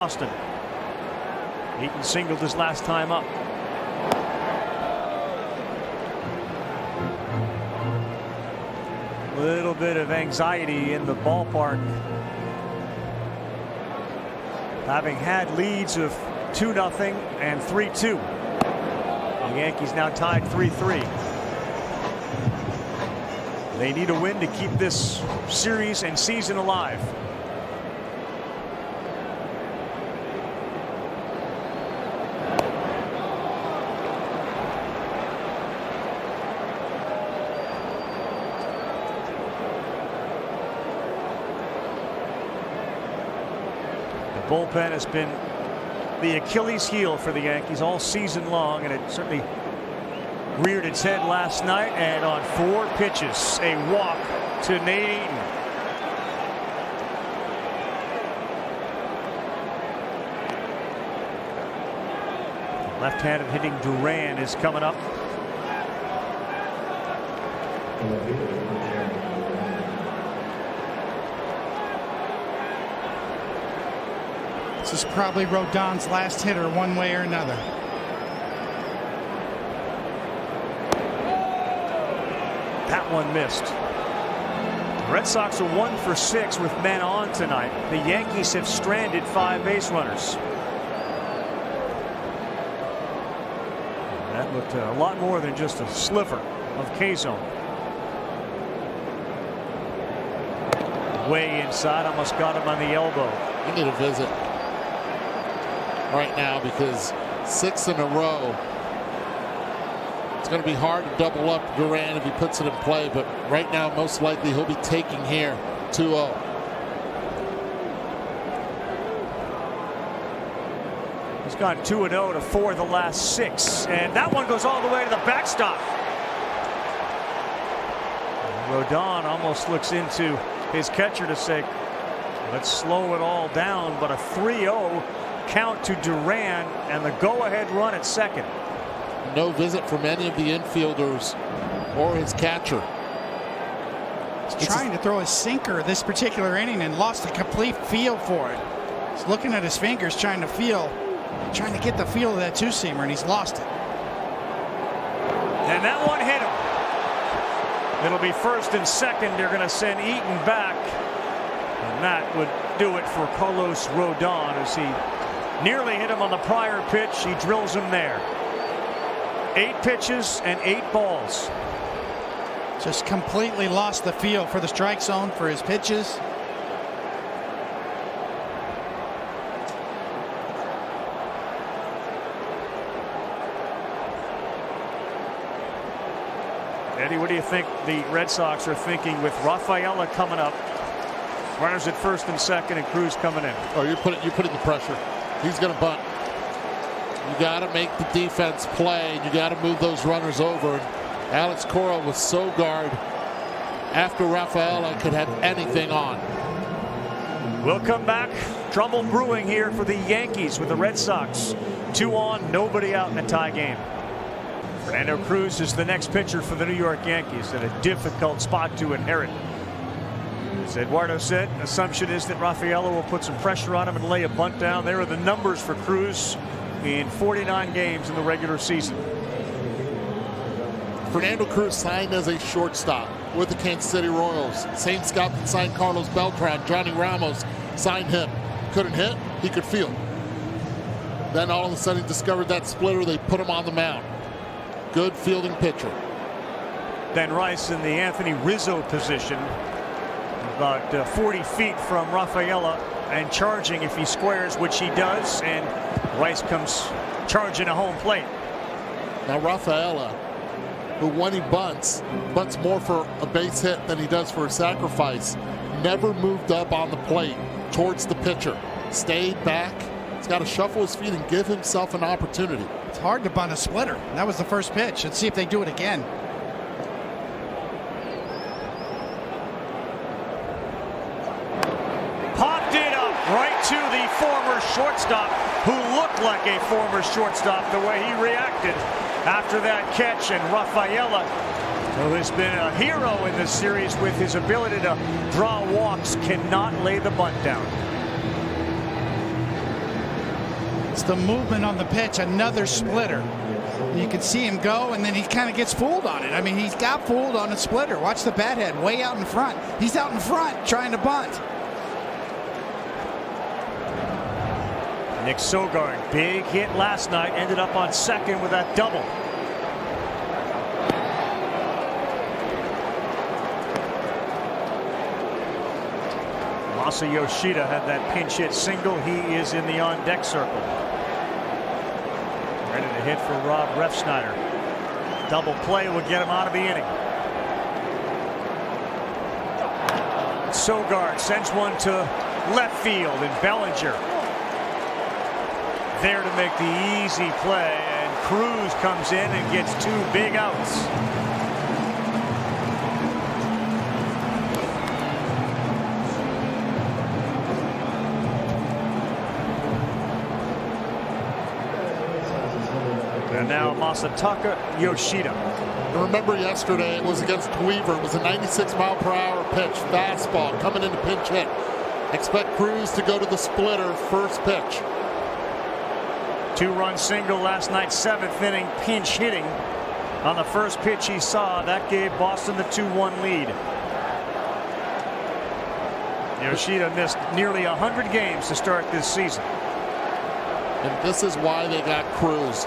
Boston. Eaton singled his last time up. Little bit of anxiety in the ballpark, having had leads of 2-0 and 3-2. The Yankees now tied 3-3. They need a win to keep this series and season alive. The bullpen has been the Achilles heel for the Yankees all season long, and it certainly reared its head last night. And on 4 pitches, a walk to Nate Eaton. Left-handed hitting Duran is coming up. This is probably Rodon's last hitter one way or another. That one missed. The Red Sox are 1 for 6 with men on tonight. The Yankees have stranded 5 base runners. That looked a lot more than just a sliver of K-zone. Way inside, almost got him on the elbow. You need a visit right now because 6 in a row. It's going to be hard to double up Duran if he puts it in play, but right now most likely he'll be taking here 2-0. He's gone 2-0 to 4 the last 6, and that one goes all the way to the backstop. Rodón almost looks into his catcher to say, let's slow it all down, but a 3-0 count to Duran and the go-ahead run at second. No visit from any of the infielders or his catcher. He's trying to throw a sinker this particular inning and lost a complete feel for it. He's looking at his fingers, trying to get the feel of that two-seamer, and he's lost it. And that one hit him. It'll be first and second. They're going to send Eaton back, and that would do it for Carlos Rodón as he nearly hit him on the prior pitch. He drills him there. 8 pitches and 8 balls. Just completely lost the feel for the strike zone, for his pitches. Eddie, what do you think the Red Sox are thinking with Rafaela coming up? Runners at first and second, and Cruz coming in. Oh, you're putting the pressure. He's going to bunt. You got to make the defense play, and you got to move those runners over. Alex Cora was so guard after Rafaela could have anything on. We'll come back. Trouble brewing here for the Yankees with the Red Sox. 2 on, nobody out in a tie game. Fernando Cruz is the next pitcher for the New York Yankees, and a difficult spot to inherit. As Eduardo said, assumption is that Rafaela will put some pressure on him and lay a bunt down. There are the numbers for Cruz in 49 games in the regular season. Fernando Cruz signed as a shortstop with the Kansas City Royals. Same scout that signed Carlos Beltran, Johnny Ramos, signed him. Couldn't hit, he could field. Then all of a sudden he discovered that splitter. They put him on the mound. Good fielding pitcher. Ben Rice in the Anthony Rizzo position, about 40 feet from Rafaela, and charging if he squares, which he does, and Rice comes charging a home plate. Now Rafaela, who when he bunts more for a base hit than he does for a sacrifice, never moved up on the plate towards the pitcher. Stayed back. He's got to shuffle his feet and give himself an opportunity. It's hard to bunt a splitter. That was the first pitch. Let's see if they do it again. Popped it up right to the former shortstop, who looked like a former shortstop the way he reacted after that catch. And Rafaela, who has been a hero in this series with his ability to draw walks, cannot lay the bunt down. It's the movement on the pitch, another splitter. You can see him go, and then he kind of gets fooled on it. I mean, he's got fooled on a splitter. Watch the bat head way out in front. He's out in front trying to bunt. Nick Sogard, big hit last night, ended up on second with that double. Masa Yoshida had that pinch hit single. He is in the on-deck circle. Ready to hit for Rob Refsnyder. Double play will get him out of the inning. Sogard sends one to left field, and Bellinger there to make the easy play, and Cruz comes in and gets two big outs. And now Masataka Yoshida. Remember yesterday it was against Weaver. It was a 96-mile-per-hour pitch, fastball coming into pinch hit. Expect Cruz to go to the splitter first pitch. Two-run single last night, seventh inning, pinch hitting on the first pitch he saw. That gave Boston the 2-1 lead. Yoshida missed nearly 100 games to start this season. And this is why they got Cruz.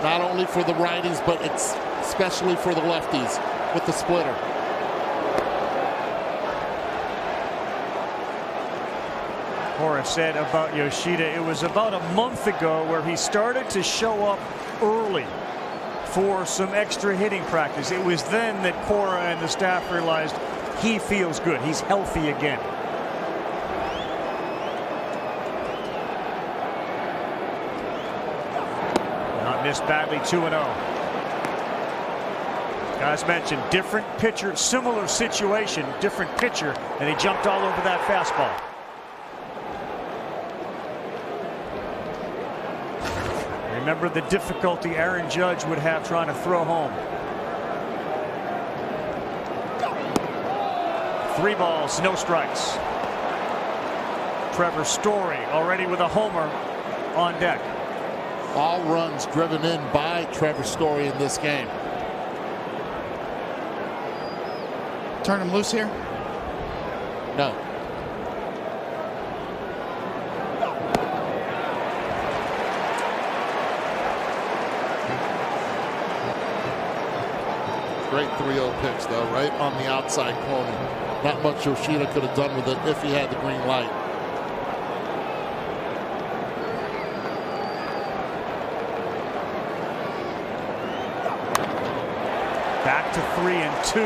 Not only for the righties, but it's especially for the lefties with the splitter. Horace said about Yoshida, it was about a month ago where he started to show up early for some extra hitting practice. It was then that Cora and the staff realized he feels good. He's healthy again. Not missed badly, 2-0. Guys mentioned different pitcher, similar situation, different pitcher, and he jumped all over that fastball. Remember the difficulty Aaron Judge would have trying to throw home. 3 balls, no strikes. Trevor Story already with a homer on deck. All runs driven in by Trevor Story in this game. Turn him loose here? No. Great 3-0 pitch, though, right on the outside corner. Not much Yoshida could have done with it if he had the green light. Back to 3-2.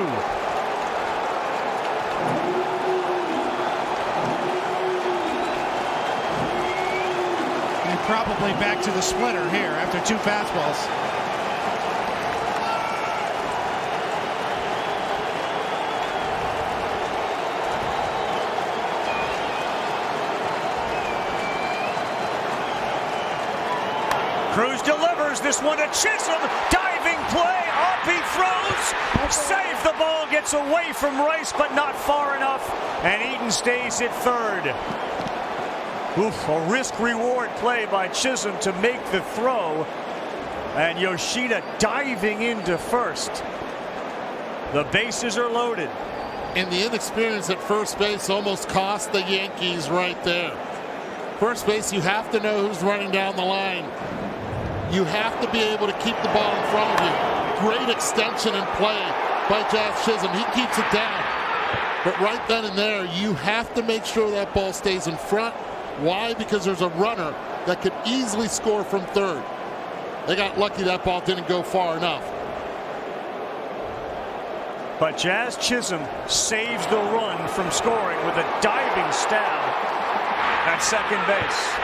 And probably back to the splitter here after 2 fastballs. Cruz delivers this one to Chisholm. Diving play. Up he throws. Save the ball. Gets away from Rice, but not far enough. And Eaton stays at third. Oof, a risk-reward play by Chisholm to make the throw. And Yoshida diving into first. The bases are loaded. And the inexperience at first base almost cost the Yankees right there. First base, you have to know who's running down the line. You have to be able to keep the ball in front of you. Great extension and play by Jazz Chisholm. He keeps it down. But right then and there, you have to make sure that ball stays in front. Why? Because there's a runner that could easily score from third. They got lucky that ball didn't go far enough. But Jazz Chisholm saves the run from scoring with a diving stab at second base.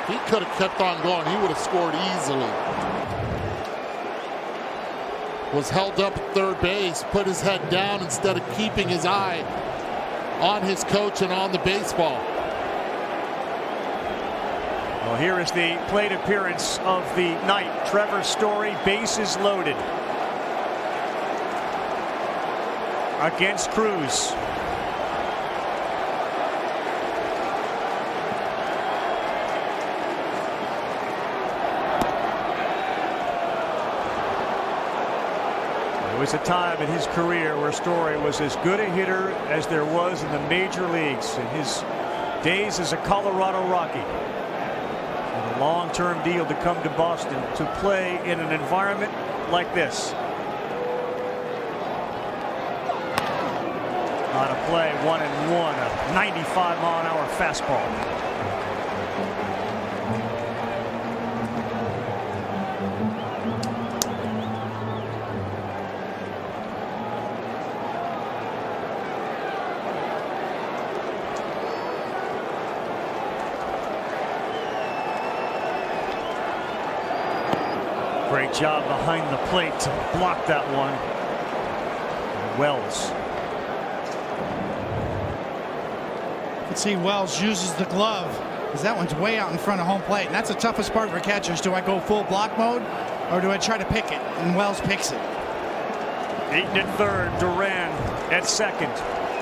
He could have kept on going. He would have scored easily. Was held up at third base, put his head down instead of keeping his eye on his coach and on the baseball. Well, here is the plate appearance of the night. Trevor Story, bases loaded against Cruz. was a time in his career where Story was as good a hitter as there was in the major leagues in his days as a Colorado Rocky. And a long-term deal to come to Boston to play in an environment like this. On a play, 1-1, a 95-mile-an-hour fastball. Great job behind the plate to block that one. Wells. You can see Wells uses the glove because that one's way out in front of home plate, and that's the toughest part for catchers. Do I go full block mode or do I try to pick it? And Wells picks it. Eaton at third, Duran at second,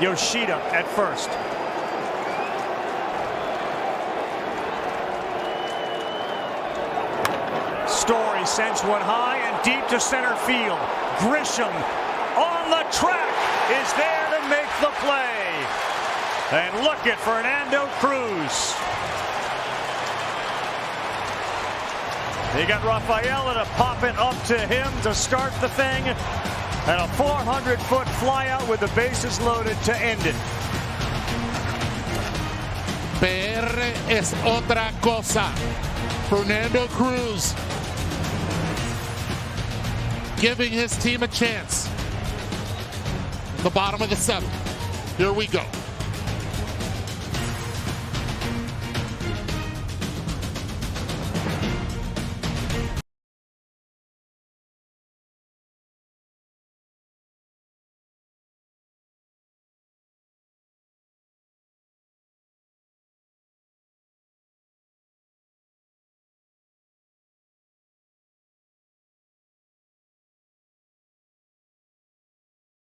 Yoshida at first. Story sends one high and deep to center field. Grisham on the track is there to make the play. And look at Fernando Cruz. They got Rafaela to pop it up to him to start the thing. And a 400-foot flyout with the bases loaded to end it. PR es otra cosa. Fernando Cruz giving his team a chance. The bottom of the seventh. Here we go.